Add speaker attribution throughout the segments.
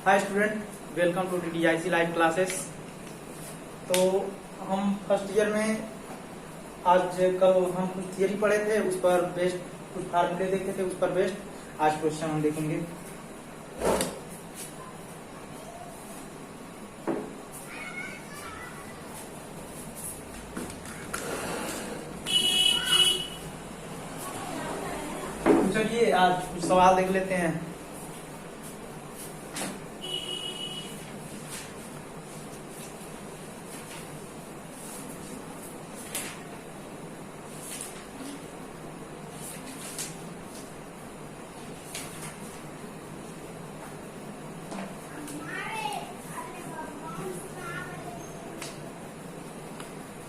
Speaker 1: Hi student, welcome to DDIC live classes. तो हम first year में आज कल हम कुछ थियरी पढ़े थे, उस पर बेस्ड कुछ फार्मूले देखे थे, उस पर बेस्ड आज क्वेश्चन हम देखेंगे। तो चलिए आज कुछ सवाल देख लेते हैं।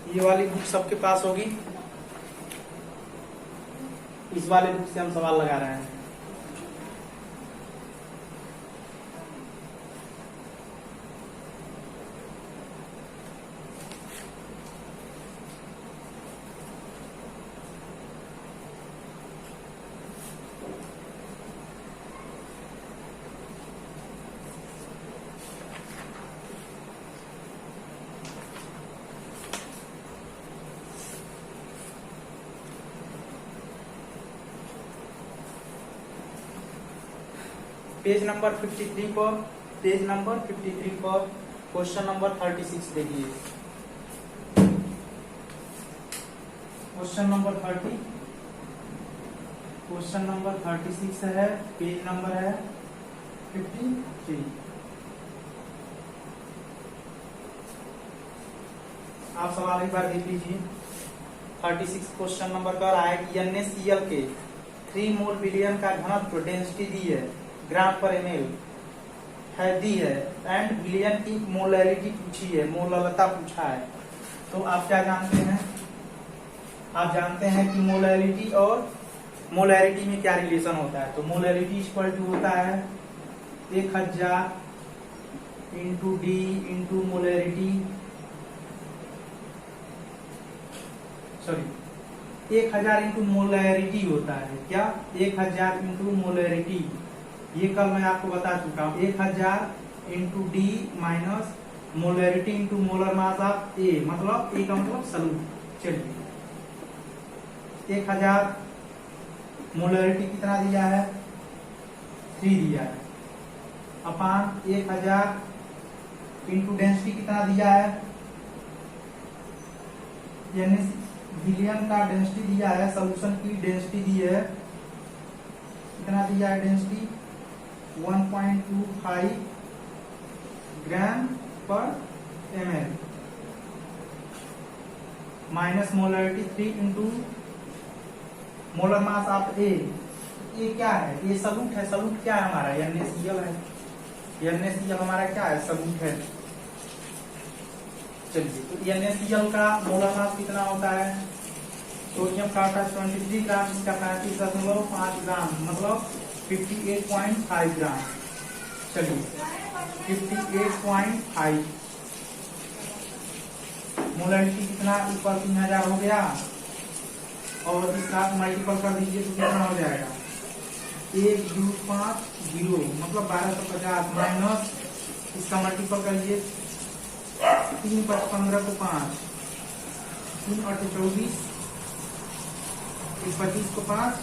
Speaker 1: ये वाली बुक सबके पास होगी, इस वाले बुक से हम सवाल लगा रहे हैं। पेज नंबर 53 पर क्वेश्चन नंबर 36 देखिए। क्वेश्चन नंबर 36 है, पेज नंबर है 53। आप सवाल एक बार देख लीजिए। 36 क्वेश्चन नंबर का रहा है कि NaCl के 3 मोल विलयन का घनत्व डेंसिटी दी है, ग्राम पर ml है दी है, एंड विलयन की मोलैरिटी पूछी है, मोललता पूछा है। तो आप क्या जानते हैं? आप जानते हैं कि मोलैरिटी और मोलैरिटी में क्या रिलेशन होता है। तो मोलैरिटी इक्वल टू होता है 1000 into D into molarity, sorry 1000 into molarity होता है। क्या? 1000 इंटू मोलैरिटी, ये कल मैं आपको बता चुका हूँ। 1000 into D minus molarity into molar mass of A, मतलब ए का मतलब सॉल्यूट। चलिए 1000 मोलैरिटी कितना दिया है? 3 दिया है, अपान 1000 इंटू डेंसिटी कितना दिया है? यानी विलयन का डेंसिटी दिया है, सॉल्यूशन की डेंसिटी दी है, कितना दिया है डेंसिटी? 1.25 ग्राम पर ml minus molarity 3 into molar mass of A. ये क्या है? ये सॉल्यूट है। सॉल्यूट क्या है हमारा? NaCl है। NaCl हमारा क्या है? सॉल्यूट है। चलिए, तो NaCl का मोलर मास कितना होता है? सोडियम का 23 ग्राम, इसका 35.5 ग्राम, मतलब 58.5 ग्राम। चलिए 58.5 मोलरिटी कितना? ऊपर 3000 हो गया, और इसका मल्टीपल कर दीजिए तो कितना हो जाएगा? 1.50 मतलब 1250 माइनस इसका मल्टीपल करिए 3 × 15 को 5, 3 × 8 24, 25 को 5,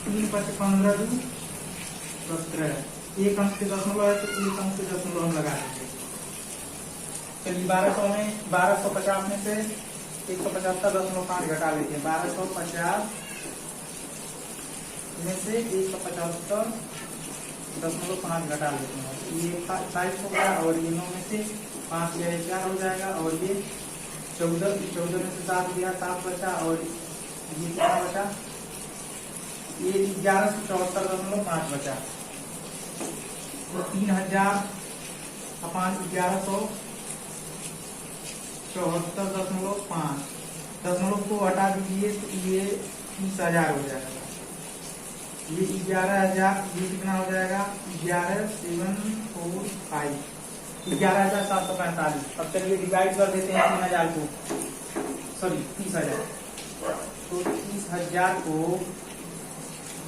Speaker 1: 3 × 15 17। एक अंक के दशमलव है तो एक अंक के दशमलव हम लगा देंगे। चलिए 1200 में 1250 में से 175.5 घटा लेते हैं। 1250 में से 175.5 घटा लेते हैं। ये 22 हो गया, और ये 9 में से 5 गया 4 हो जाएगा, और ये 14 में से 7 गया 7 बचा, और ये कितना बचा? ये 1174.5 बचा। तो 3000 अपान 1174.5, दशमलव को हटा दीजिए तो ये 30,000 हो जाएगा। ये 11,000, ये कितना हो जाएगा? 11745, 11,745। अब चलिए डिवाइड कर देते हैं 3000 को, सॉरी 30,000। तो 30,000 को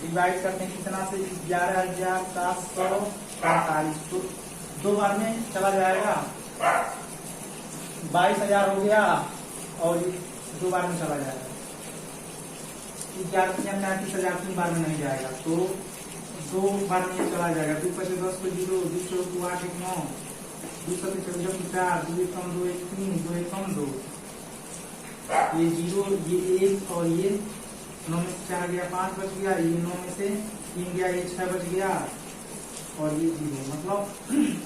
Speaker 1: डिवाइड करते हैं कितना से 11,745, तो 2 बार में चला जाएगा, 22,000 हो गया और 2 बार में चला जाएगा। 11,39,000 3 बार में नहीं जाएगा, तो 2 बार में चला जाएगा। 2 × 10 को 0, 2 × 2 8 1 9, 2 × 4 4, 2 × 2 1 3, 2 × 2, ये 0, ये 1 और ये 9 में से 4 गया 5 बच गया, ये 9 में से 3 गया, ये 6 बच गया और ये 0, मतलब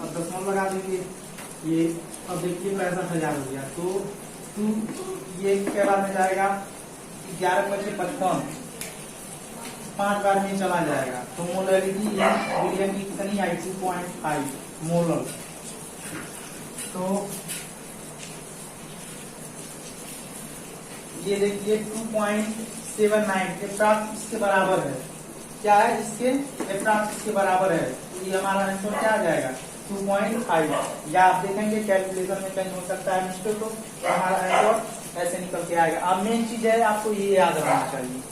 Speaker 1: अब दशमलव लगा देंगे ये। अब देखिए 65,000 हो गया, तो 2 ये के बार में जाएगा, 11 × 5 55, 5 बार में चला जाएगा। तो मोलरिटी बिलियन की कितनी आई? 2.5 मोलर। तो ये देखिए 2.79 एप्रॉक्स इसके बराबर है। क्या है? इसके एप्रॉक्स इसके बराबर है। तो ये हमारा आंसर क्या आ जाएगा? 2.5। या आप देखेंगे कैलकुलेशन में कहीं हो सकता है मिस्टेक, तो हमारा आंसर ऐसे निकल के आएगा। अब मेन चीज है आपको ये याद रखना चाहिए,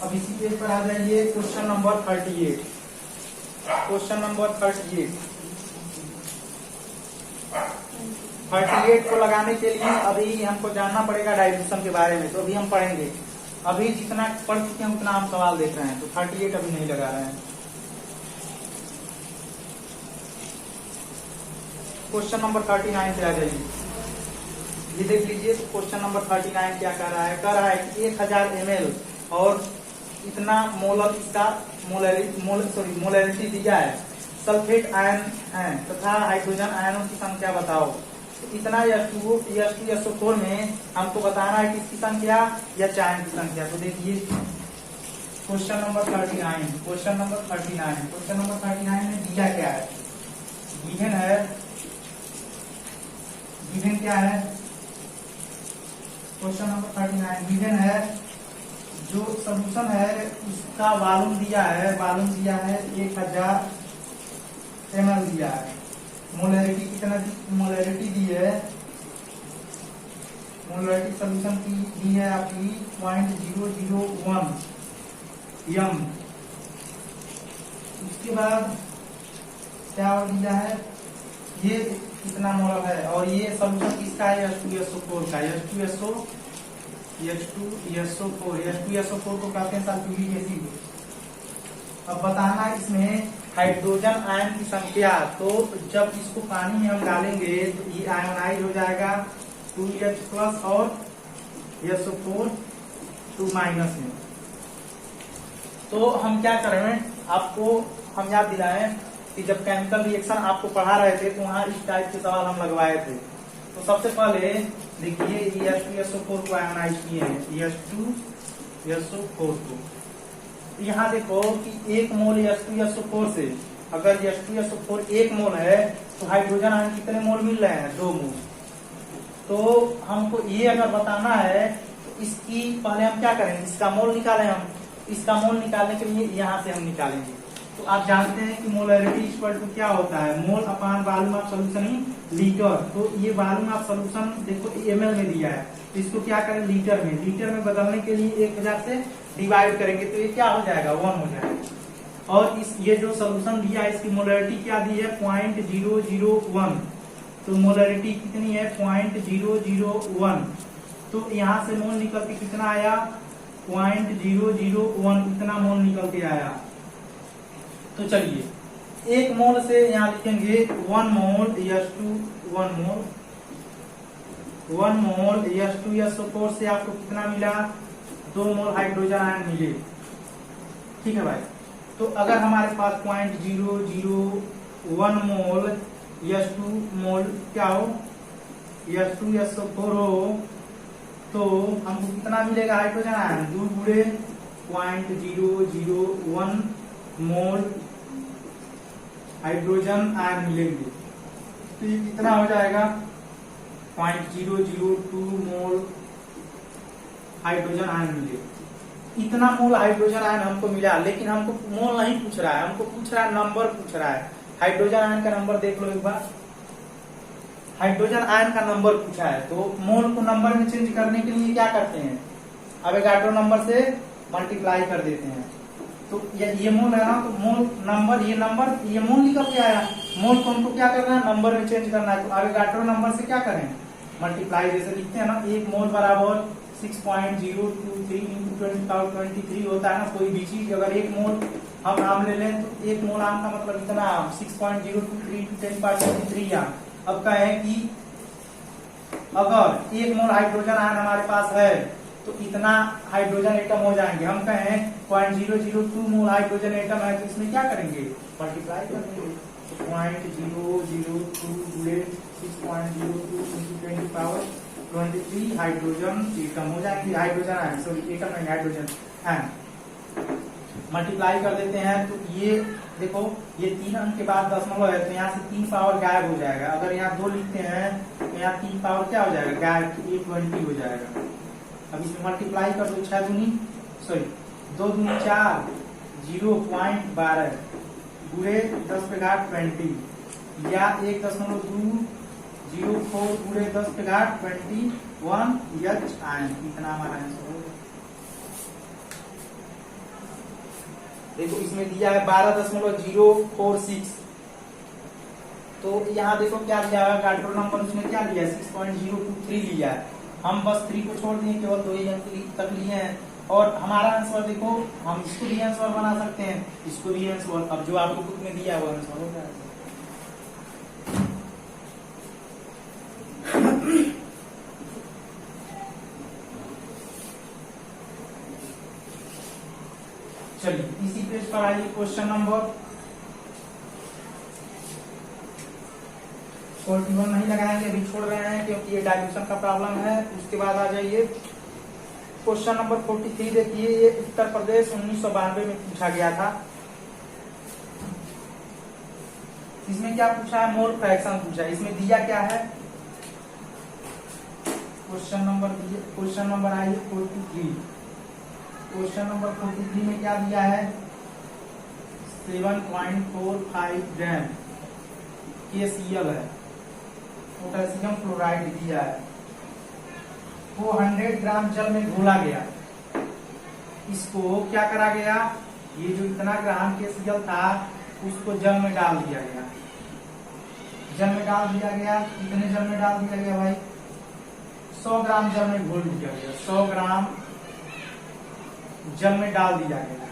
Speaker 1: इसी पेज पर आ जाइए। Question number 38। क्वेश्चन नंबर 38 को लगाने के लिए अभी हमको जानना पड़ेगा डाइल्यूशन के बारे में, तो अभी हम पढ़ेंगे। अभी जितना पढ़ चुके हैं उतना हम सवाल देख रहे हैं, तो 38 अभी नहीं लगा रहे हैं। क्वेश्चन नंबर 39 पे आ जाइए। ये देख लीजिए क्वेश्चन नंबर 39 क्या कह रहा है? कह रहा है कि 1000 ml और इतना मोलर इसका मोलरिटी दिया है। सल्फेट आयन है तथा हाइड्रोजन आयनों की संख्या बताओ। तो इतना H2SO4 में हमको बताना है किसकी संख्या या चायन की संख्या। तो देखिए क्वेश्चन नंबर 39। क्वेश्चन नंबर 39 में दिया क्या है? गिवन है, गिवन क्या है? क्वेश्चन नंबर 39 गिवन है, जो सोल्यूशन है उसका वॉल्यूम दिया है, 1000 ml दिया है। मोलरिटी कितना? मोलरिटी दी है, मोलरिटी सोल्यूशन की दी है आपकी 0.001 m। उसके बाद क्या दिया है? ये कितना मोलर है और ये सोल्यूशन किसका है? H2SO4 का। H2SO4 को कहते हैं सल्फ्यूरिक एसिड। अब बताना इसमें हाइड्रोजन आयन की संख्या। तो जब इसको पानी में हम डालेंगे तो ये आयोनाइज हो जाएगा 2H+ और SO4 2- में। तो हम क्या करें, आपको हम याद दिलाएं कि जब केमिकल रिएक्शन आपको पढ़ा रहे थे तो वहां इस टाइप के सवाल हम लगवाए थे। तो सबसे पहले देखिए H2SO4 को आयोनाइज किए हैं, H2SO4 को। यहाँ देखो कि 1 मोल H2SO4 से अगर H2SO4 1 मोल है तो हाइड्रोजन आयन कितने मोल मिल रहे हैं? 2 मोल। तो हमको ये अगर बताना है तो इसकी पहले हम क्या करेंगे? इसका मोल निकालें हम। इसका मोल निकालने के लिए यहाँ से हम निकालेंगे। तो आप जानते हैं कि मोलरिटी इक्वल टू क्या होता है? Mole upon volume of solution in litre. तो ये वॉल्यूम ऑफ सोल्यूशन देखो ml में दिया है, तो इसको क्या करें? लीटर में। लीटर में बदलने के लिए 1000 से डिवाइड करेंगे तो ये क्या हो जाएगा? 1 हो जाएगा। और इस ये जो सोल्यूशन दिया है इसकी मोलरिटी क्या दी है? 0.001। तो मोलरिटी कितनी है? 0.001। तो यहाँ से मोल निकल के कितना आया? 0.001 इतना मोल निकल के आया। तो चलिए 1 मोल से यहाँ लिखेंगे 1 मोल H2SO4 से आपको कितना मिला? 2 मोल हाइड्रोजन आयन मिले। ठीक है भाई। तो अगर हमारे पास 0.001 मोल H2 मोल क्या हो? H2SO4 हो तो हमको कितना मिलेगा हाइड्रोजन आयन? 2 गुणे 0.001 मोल हाइड्रोजन आयन मिलेंगे। तो ये कितना हो जाएगा 0.002 मोल हाइड्रोजन आयन मिले। इतना मोल हाइड्रोजन आयन हमको मिला, लेकिन हमको मोल नहीं पूछ रहा है, हमको पूछ रहा है नंबर पूछ रहा है। हाइड्रोजन आयन का नंबर देख लो एक बार। हाइड्रोजन आयन का नंबर पूछा है, तो मोल को नंबर में चेंज करने के लिए क्या करते हैं, एवोगाड्रो नंबर से मल्टीप्लाई कर देते हैं। तो ये मोल है ना, तो मोल नंबर, ये मोल निकल के आया। मोल को हमको क्या करना है, नंबर में चेंज करना है। तो एवोगाड्रो नंबर से क्या करें, मल्टीप्लाई, जैसे लिखते हैं ना, एक मोल बराबर 6.023 × 10⁻23 होता है ना। कोई भी चीज अगर एक मोल हम आम ले लें, तो एक मोल आम का मतलब इतना 6.023 × 10⁻23 आम। अब कहें कि अगर एक मोल हाइड्रोजन आयन हमारे पास है, तो इतना हाइड्रोजन एटम हो जाएंगे। हम कहें 0.002 मोल हाइड्रोजन एटम है, तो इसमें क्या करेंगे, मल्टीप्लाई कर देंगे। 0.002 × 6.02 × 10⁻23 हाइड्रोजन एटम हो जाएंगे। हाइड्रोजन आयन, सॉरी एटम नहीं, हाइड्रोजन आयन मल्टीप्लाई कर देते हैं। तो ये देखो, ये 3 अंक के बाद दशमलव है, तो यहाँ से 3 पावर गायब हो जाएगा। अगर यहाँ 2 लिखते हैं, तो यहाँ 3 पावर क्या हो जाएगा, गायब, तो 120 हो जाएगा। अब इसमें मल्टीप्लाई कर दो, 2 दूनी 4, 0.12 गुणे 10⁻20 या 1.204 गुणे 10⁻21 H आयन। इतना हमारा आंसर होगा। देखो इसमें दिया है 12.046, तो यहाँ देखो क्या दिया है, एवोगाड्रो नंबर उसमें क्या लिया है, 6.023 लिया है। हम बस 3 को छोड़ दिए, केवल 2 ही अंक तक लिए हैं। और हमारा आंसर देखो, हम इसको भी आंसर बना सकते हैं, इसको भी आंसर। अब जो आपको बुक में दिया है वो आंसर हो जाएगा। चलिए इसी पेज पर आइए, क्वेश्चन नंबर 41 नहीं लगाएंगे, अभी छोड़ रहे हैं क्योंकि ये डाइल्यूशन का प्रॉब्लम है। उसके बाद आ जाइए क्वेश्चन नंबर 43। देखिए ये उत्तर प्रदेश 1992 में पूछा गया था। इसमें क्या पूछा है, मोल फ्रैक्शन पूछा है। इसमें दिया क्या है, क्वेश्चन नंबर आइए 43। क्वेश्चन नंबर 43 में क्या दिया है, 7.45 ग्राम KCl है, पोटेशियम क्लोराइड दिया है। वो 100 ग्राम जल में घोला गया। इसको क्या करा गया, ये जो इतना ग्राम KCl था उसको जल में डाल दिया गया। जल में डाल दिया गया, कितने जल में डाल दिया गया भाई, 100 ग्राम जल में घोल दिया गया। 100 ग्राम जल में डाल दिया गया।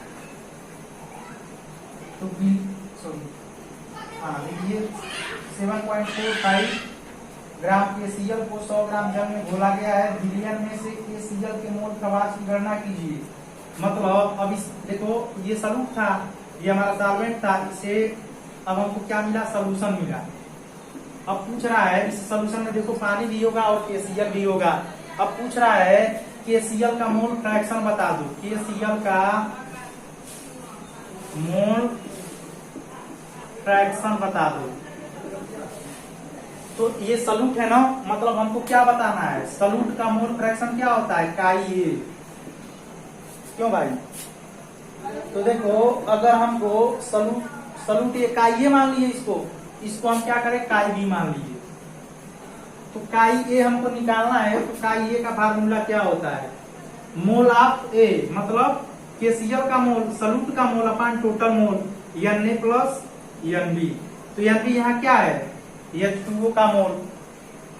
Speaker 1: तो ये 7.45 ग्राम KCl को 100 ग्राम जल में घोला गया है। बिलियन में से KCl के मोल प्रवाह की गणना कीजिए। मतलब अब इस देखो, ये सॉल्यूट था, ये हमारा सॉल्वेंट था, इसे अब हमको क्या मिला, सॉल्यूशन मिला। अब पूछ रहा है इस सॉल्यूशन में देखो पानी भी होगा और KCl भी होगा। अब पूछ रहा है KCl का मोल फ्रैक्शन बता दो। KCl का मोल फ्रैक्शन बता दो। तो ये सॉल्यूट है ना, मतलब हमको क्या बताना है, सॉल्यूट का मोल फ्रैक्शन क्या होता है, काई। क्यों भाई, तो देखो अगर हमको सॉल्यूट ये काई मान लिए, इसको हम क्या करें, काई बी मान लिए। तो काई ए हमको निकालना है, तो काई ए का फार्मूला क्या होता है, मोल ऑफ ए, मतलब KCl का मोल, सॉल्यूट का mole upon total mole, Na plus Nb। तो Nb यहाँ क्या है, H2O का मोल।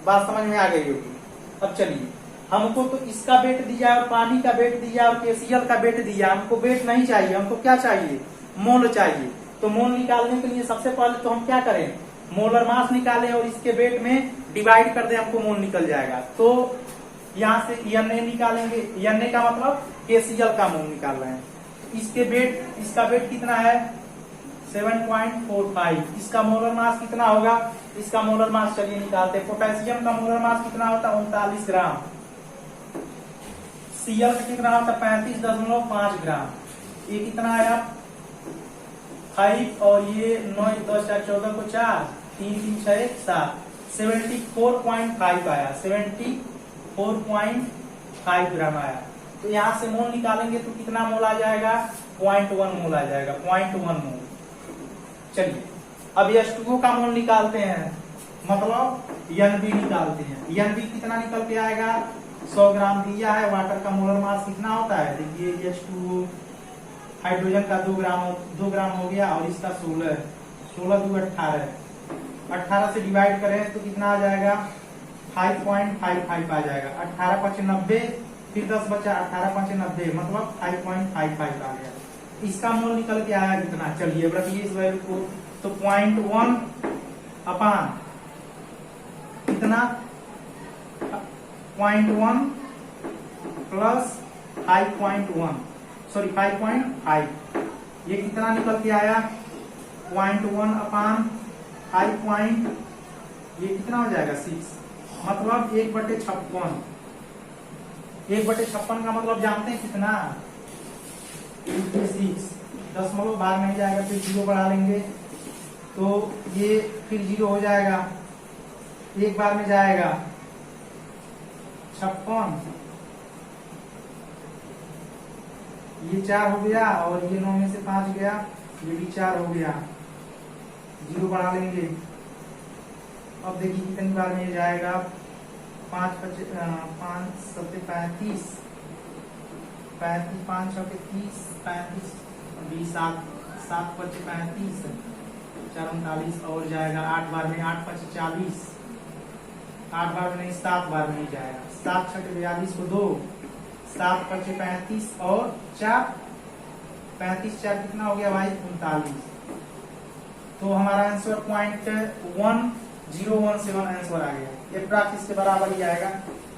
Speaker 1: बात समझ में आ गई होगी। अब चलिए, हमको तो इसका वेट दिया और पानी का वेट दिया और KCl का वेट दिया। हमको वेट नहीं चाहिए, हमको क्या चाहिए, मोल चाहिए। तो मोल निकालने के लिए सबसे पहले तो हम क्या करें, मोलर मास निकालें और इसके वेट में डिवाइड कर दें, हमको मोल निकल जाएगा। तो यहाँ से Na निकालेंगे, Na का मतलब KCl का मोल निकाल रहे हैं। इसके वेट, इसका वेट कितना है 7.45। इसका मोलर मास कितना होगा, इसका मोलर मास चलिए निकालते हैं। पोटेशियम का मोलर मास कितना होता है 39 ग्राम। Cl का कितना होता है 35.5 ग्राम। ये कितना आया 5 और ये 9 10 4 14 को 4 3 3 6 7 74.5 आया, 74.5 ग्राम आया। तो यहाँ से मोल निकालेंगे तो कितना मोल आ जाएगा, 0.1 मोल आ जाएगा, 0.1 मोल। चलिए अब H2O का मोल निकालते हैं, मतलब NB निकालते हैं। NB कितना निकल के आएगा, 100 ग्राम दिया है। वाटर का मोलर मास कितना होता है, देखिए H2O हाइड्रोजन का 2 ग्राम हो गया और इसका 16 2 18 18 से डिवाइड करें तो कितना आ जाएगा, 5.55 आ जाएगा। 18 5 90, फिर 10 बचा, 18 5 90, मतलब 5.55 आ गया। इसका मोल निकल के आया कितना, चलिए अब रखिए इस वैल्यू को। तो 0.1 अपान कितना, 0.1 प्लस 5.1 सॉरी 5.5, ये कितना निकल के आया, 0.1 अपान 5. ये कितना हो जाएगा 6, मतलब 1/56। 1/56 का मतलब जानते हैं कितना, 6। दशमलव भाग नहीं जाएगा, फिर 0 बढ़ा लेंगे तो ये फिर 0 हो जाएगा, एक बार में जाएगा 56, ये 4 हो गया और ये 9 में से 5 गया, ये भी 4 हो गया, 0 बढ़ा लेंगे। अब देखिए कितनी बार में जाएगा, 5 7 35, 5 6 30, 35 20 7 5 35, 4 39 और जाएगा 8 बार में, 8 5 40, 8 बार में नहीं 7 बार में ही जाएगा, 7 6 42 को 2, 7 5 35 और 4 35 4 कितना हो गया भाई, 39। तो हमारा आंसर 0.1017 आंसर आ गया। ये प्राक्टिस के बराबर ही आएगा,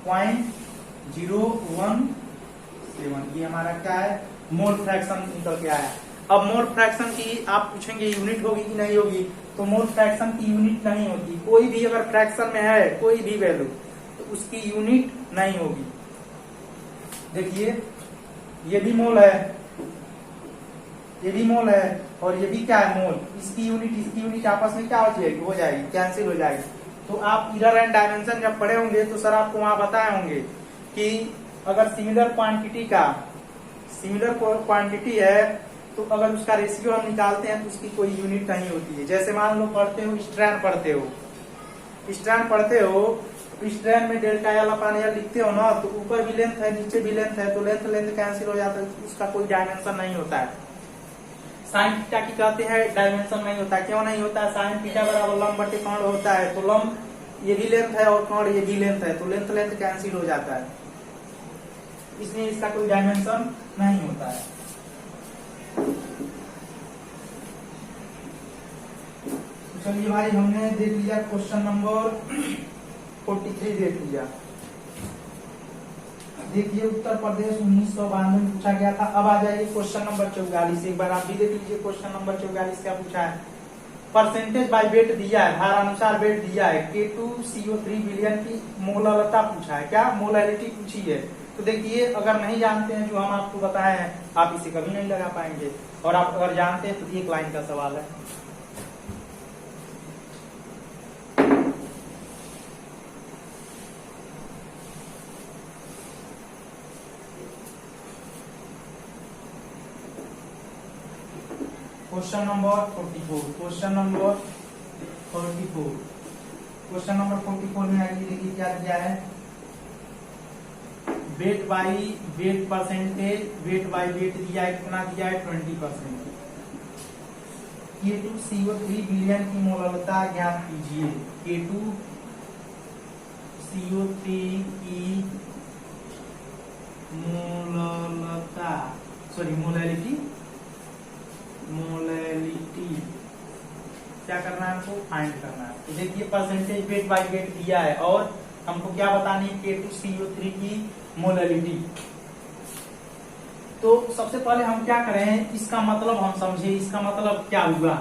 Speaker 1: 0.017। ये हमारा क्या है, मोल फ्रैक्शन निकल के आया। अब मोल फ्रैक्शन की आप पूछेंगे यूनिट होगी कि नहीं होगी, तो मोल फ्रैक्शन की यूनिट नहीं होती। कोई भी अगर फ्रैक्शन में है कोई भी वैल्यू तो उसकी यूनिट नहीं होगी। देखिए ये भी मोल है, ये भी मोल है और ये भी क्या है, मोल। इसकी यूनिट आपस में क्या हो जाएगी, कैंसिल हो जाएगी। तो आप इरर एंड डायमेंशन जब पढ़े होंगे तो सर आपको वहां बताए होंगे कि अगर सिमिलर क्वांटिटी है तो अगर उसका रेशियो हम निकालते हैं तो उसकी कोई यूनिट नहीं होती है। जैसे मान लो स्ट्रैंड पढ़ते हो, स्ट्रैंड में डेल्टा एल अपान एल लिखते हो ना, तो ऊपर भी लेंथ है नीचे भी लेंथ है, तो लेंथ कैंसिल हो जाता है, उसका कोई डायमेंशन नहीं होता है। साइन थीटा की कहते हैं डायमेंशन नहीं होता, क्यों नहीं होता है, साइन थीटा बराबर लंब बटे कर्ण होता है, तो लंब ये भी लेंथ है और कर्ण ये भी लेंथ है, तो लेंथ कैंसिल हो जाता है, इसलिए इसका कोई डायमेंशन नहीं होता है। चलिए भाई हमने देख लिया क्वेश्चन नंबर 43 देख लिया। देखिए उत्तर प्रदेश 1992 में पूछा गया था। अब आ जाइए क्वेश्चन नंबर 44, एक बार आप भी देख लीजिए क्वेश्चन नंबर 44 क्या पूछा है। परसेंटेज बाय वेट दिया है, भार अनुसार वेट दिया है, K2CO3 विलयन की मोललता पूछा है, क्या मोलैलिटी पूछी है। तो देखिए अगर नहीं जानते हैं जो हम आपको बताए हैं आप इसे कभी नहीं लगा पाएंगे, और आप अगर जानते हैं तो एक लाइन का सवाल है। क्वेश्चन नंबर 44 में आगे देखिए क्या दिया है, weight by weight percentage, weight by weight दिया है, कितना दिया है 20%। K2CO3 विलयन की मोललता ज्ञात कीजिए। K2CO3 की मोललता मोलैलिटी क्या करना है, हमको फाइंड करना है। तो देखिए परसेंटेज वेट बाय वेट दिया है और हमको क्या बतानी है, K2CO3 की मोलैलिटी। तो सबसे पहले हम क्या करें, इसका मतलब हम समझे, इसका मतलब क्या हुआ।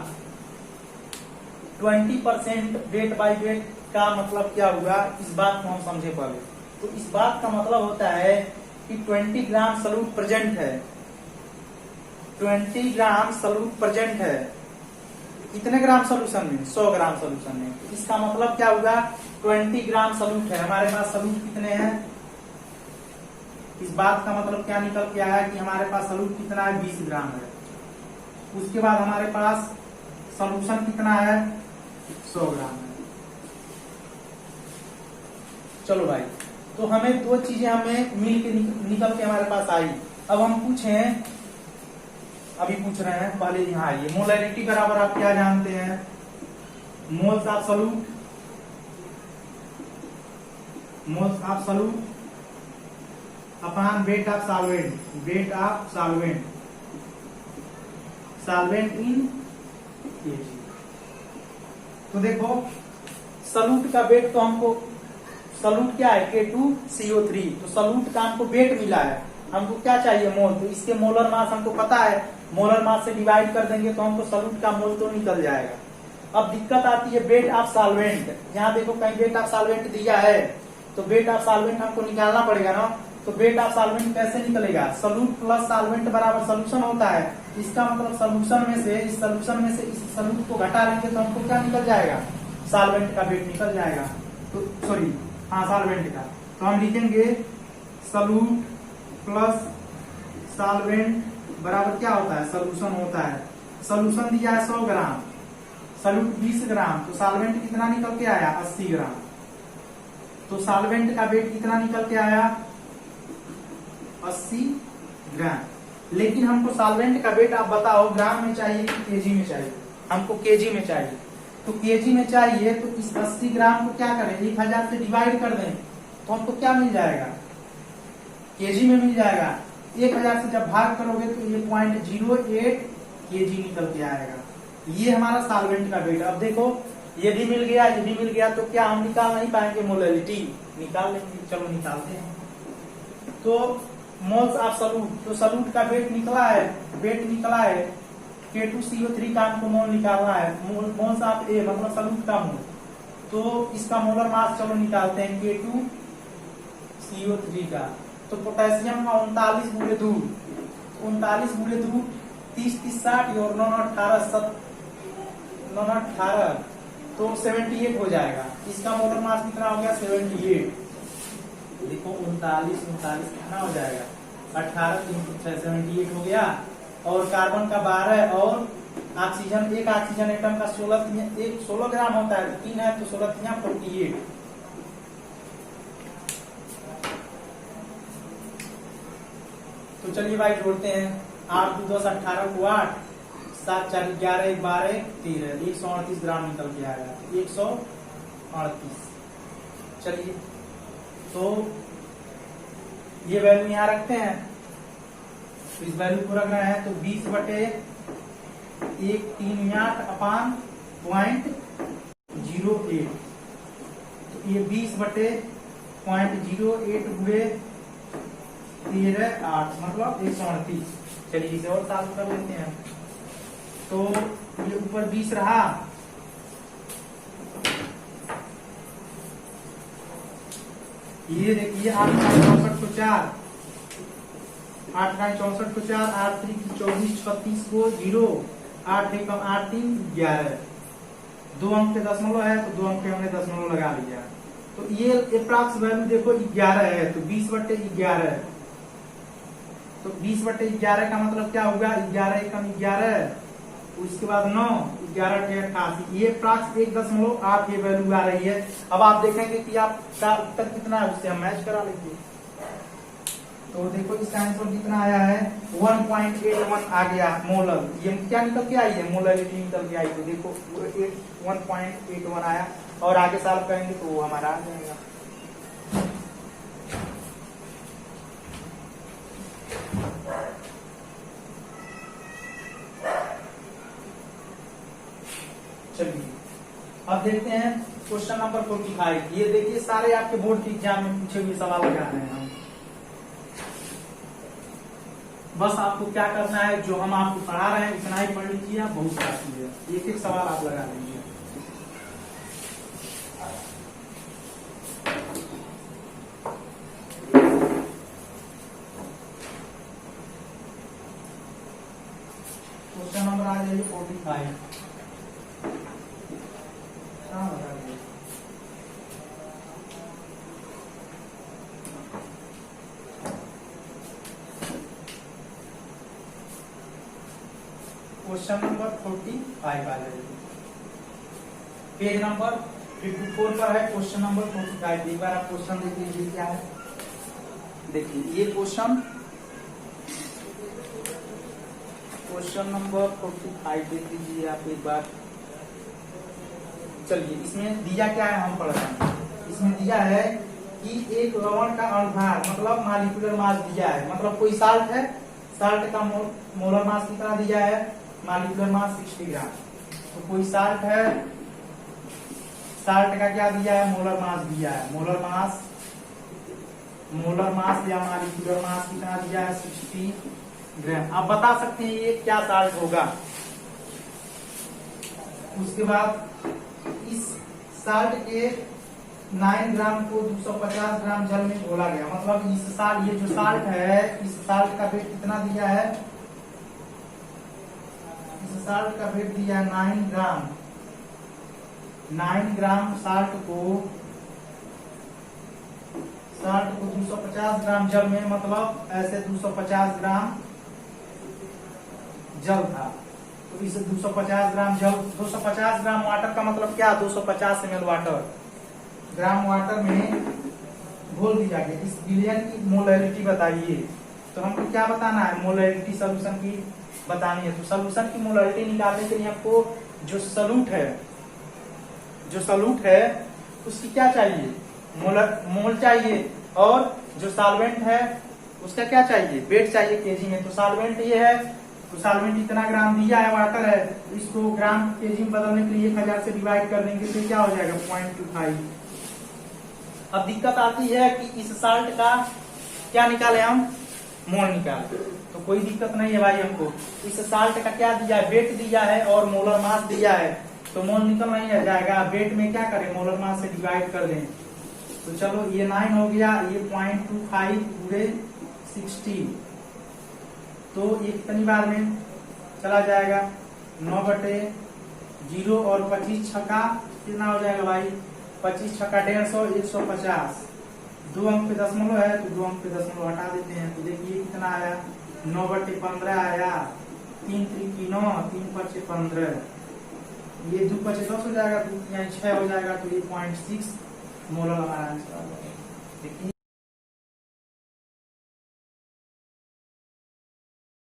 Speaker 1: 20% वेट बाय वेट का मतलब क्या हुआ, इस बात को हम समझे पहले। तो इस बात का मतलब होता है कि 20 ग्राम सॉल्यूट प्रेजेंट है, 20 ग्राम सॉल्यूट प्रेजेंट है कितने ग्राम सोल्यूशन में? 100 ग्राम सोल्यूशन में। इसका मतलब क्या होगा? 20 ग्राम सोल्यूट है हमारे पास। सोल्यूट कितने हैं? इस बात का मतलब क्या निकल के आया कि हमारे पास सोल्यूट कितना है? 20 ग्राम है। उसके बाद हमारे पास सोल्यूशन कितना है? 100 ग्राम है। चलो भाई, तो हमें दो चीजें हमें मिल के निकल के हमारे पास आई। अब हम पूछें, अभी पूछ रहे हैं, पहले यहाँ आइए। मोलैरिटी बराबर आप क्या जानते हैं? Moles of solute, moles of solute upon weight of solvent, weight of solvent, solvent in KG. तो देखो सोल्यूट का वेट तो हमको, सोल्यूट क्या है? K2CO3। तो सोल्यूट का हमको वेट मिला है, हमको क्या चाहिए? मोल। तो इसके मोलर मास हमको पता है, मोलर मास से डिवाइड कर देंगे तो हमको सोल्यूट का मोल तो निकल जाएगा। अब दिक्कत आती है वेट ऑफ सॉल्वेंट। यहाँ देखो कहीं वेट ऑफ सॉल्वेंट दिया है, तो वेट ऑफ सॉल्वेंट हमको निकालना पड़ेगा ना। तो वेट ऑफ सॉल्वेंट कैसे निकलेगा? सोल्यूट प्लस सॉल्वेंट बराबर सोल्यूशन होता है। इसका मतलब सोल्यूशन में से, इस सोल्यूशन में से इस सोल्यूट को घटा लेंगे तो हमको क्या निकल जाएगा? सॉल्वेंट का वेट निकल जाएगा। तो सॉरी, हाँ सॉल्वेंट का। तो हम लिखेंगे सोल्यूट प्लस सॉल्वेंट बराबर क्या होता है? सोल्यूशन होता है। सोल्यूशन दिया है 100 ग्राम, सोल्यूट 20 ग्राम, तो सॉल्वेंट कितना निकल के आया? 80 ग्राम। तो सॉल्वेंट का वेट कितना निकल के आया? 80 ग्राम। लेकिन हमको सॉल्वेंट का वेट आप बताओ, ग्राम में चाहिए कि केजी में चाहिए? हमको केजी में चाहिए। तो केजी में चाहिए तो इस 80 ग्राम को क्या करें? 1000 से डिवाइड कर दें तो हमको क्या मिल जाएगा? केजी में मिल जाएगा। 1000 से जब भाग करोगे तो ये 0.08 केजी निकल के आएगा। ये हमारा सॉल्वेंट का वेट। अब देखो ये भी मिल गया, ये भी मिल गया, तो क्या हम निकाल नहीं पाएंगे? मोलैरिटी निकाल लेंगे। चलो निकालते हैं। तो मोल्स ऑफ सोल्यूट, तो सोल्यूट का वेट निकला है, वेट निकला है K2CO3 का हमको मोल निकालना है। मोल्स ऑफ ए मतलब सोल्यूट का मोल। तो इसका मोलर मास चलो निकालते हैं K2CO3 का। तो पोटेशियम का 39 गुणे 2, 39 गुणे 2 30 30 60 और 9 18 तो 78 हो जाएगा। इसका मोलर मास कितना हो गया? 78। देखो 39 कितना हो जाएगा? 18 3 78 हो गया। और कार्बन का 12 और ऑक्सीजन, एक ऑक्सीजन एटम का 16 ग्राम होता है, 3 है तो 16 3 48। तो चलिए भाई जोड़ते हैं। 8 2 10 18 को 8, 7 4 11 1 12 13, 138 ग्राम निकल के आएगा। 138। चलिए तो ये वैल्यू यहाँ रखते हैं। तो इस वैल्यू को रखना है तो 20/138 अपान 0.08। तो ये 20/0.08 गुणे 13/8 मतलब 138। चलिए इसे और साफ कर लेते हैं। तो ये ऊपर 20 रहा, ये देखिए 8 64 को 4, 8 64 को 4, 8 3 24 36 को 0, 8 1 8 3 11। 2 अंक के दशमलव है तो 2 अंक के हमने दशमलव लगा लिया। तो ये अप्रॉक्स वैल्यू देखो 11 है, तो 20/11। तो 20/11 का मतलब क्या होगा? 11 एकम 11, उसके बाद 9, 11 × 88। ये अप्रॉक्स 1.8 ये वैल्यू आ रही है। अब आप देखेंगे कि आपका उत्तर कितना है, उससे हम मैच करा लेंगे। तो देखो इसका आंसर कितना आया है? 1.81 आ गया मोलर। ये क्या निकल के आई है? मोलरिटी निकल के आई। तो देखो 1.81 आया। और आगे सॉल्व करेंगे तो वो हमारा आ जाएगा। चलिए अब देखते हैं क्वेश्चन नंबर 45। ये देखिए सारे आपके बोर्ड के एग्जाम में पूछे हुए सवाल लगा रहे हैं हम। बस आपको क्या करना है, जो हम आपको पढ़ा रहे हैं इतना ही पढ़ लीजिए। आप बहुत काफी है, एक एक सवाल आप लगा लीजिए। क्वेश्चन नंबर आ जाइए 45। हाँ बता दिया। क्वेश्चन नंबर 45 आ जाएगी। पेज नंबर 54 पर है क्वेश्चन नंबर 45। एक बार आप क्वेश्चन देख लीजिए क्या है। देखिए ये क्वेश्चन नंबर 45 देख लीजिए आप एक बार। चलिए इसमें दिया क्या है हम पढ़ रहे हैं। इसमें दिया है कि एक लवण का अनुभार मतलब मॉलिक्यूलर मास दिया है, मतलब कोई साल्ट है, साल्ट का मोलर मास कितना दिया है, मॉलिक्यूलर मास 60 ग्राम। तो कोई साल्ट है, साल्ट का क्या दिया है, मोलर मास दिया है। मोलर मास या मॉलिक्यूलर मास कितना दिया है, 60 ग्राम। आप बता सकते हैं ये क्या साल्ट होगा। उसके बाद इस साल्ट के 9 ग्राम को 250 ग्राम जल में घोला गया, मतलब इस साल ये जो साल्ट है, इस साल्ट का वेट कितना दिया है, इस साल्ट का वेट दिया है 9 ग्राम। 9 ग्राम साल्ट को 250 ग्राम जल में, मतलब ऐसे 250 ग्राम जल था। तो इस 250 ग्राम जल, 250 ग्राम वाटर का मतलब क्या, 250 ml वाटर, ग्राम वाटर में घोल दिया गया। इस विलयन की मोलैरिटी बताइए। तो हमको क्या बताना है, मोलैरिटी सॉल्यूशन की बतानी है। तो सॉल्यूशन की मोलैरिटी निकालने के लिए आपको जो सॉल्यूट है उसकी क्या चाहिए, मोल चाहिए, और जो सॉल्वेंट है उसका क्या चाहिए, वेट चाहिए केजी में। तो सॉल्वेंट ये है, तो सॉल्वेंट इतना ग्राम दिया है, वाटर है, तो इसको ग्राम केजी में बदलने के लिए 1000 से डिवाइड कर देंगे तो क्या हो जाएगा, 0.25। अब दिक्कत आती है कि इस साल्ट का क्या निकाले हम, मोल निकाले। तो कोई दिक्कत नहीं है भाई, हमको इस साल्ट का क्या दिया है, वेट दिया है और मोलर मास दिया है, तो मोल निकल नहीं जाएगा। वेट में क्या करें, मोलर मास से डिवाइड कर दें। तो चलो ये 9 हो गया, ये 0.25 पूरे 60, तो ये कितनी बार में चला जाएगा, 9/0 और 25 छक्का कितना हो जाएगा भाई, 25 छक्का 150, 150। 2 अंक पे दशमलव है तो 2 अंक पे दशमलव हटा देते हैं। तो देखिए कितना आया, 9/15 आया, 3 3 9, 3 5 15, ये 2 5 10 हो जाएगा, 2 3 6 हो जाएगा। तो ये 0.6 मोलर हमारा आंसर आ जाएगा। देखिए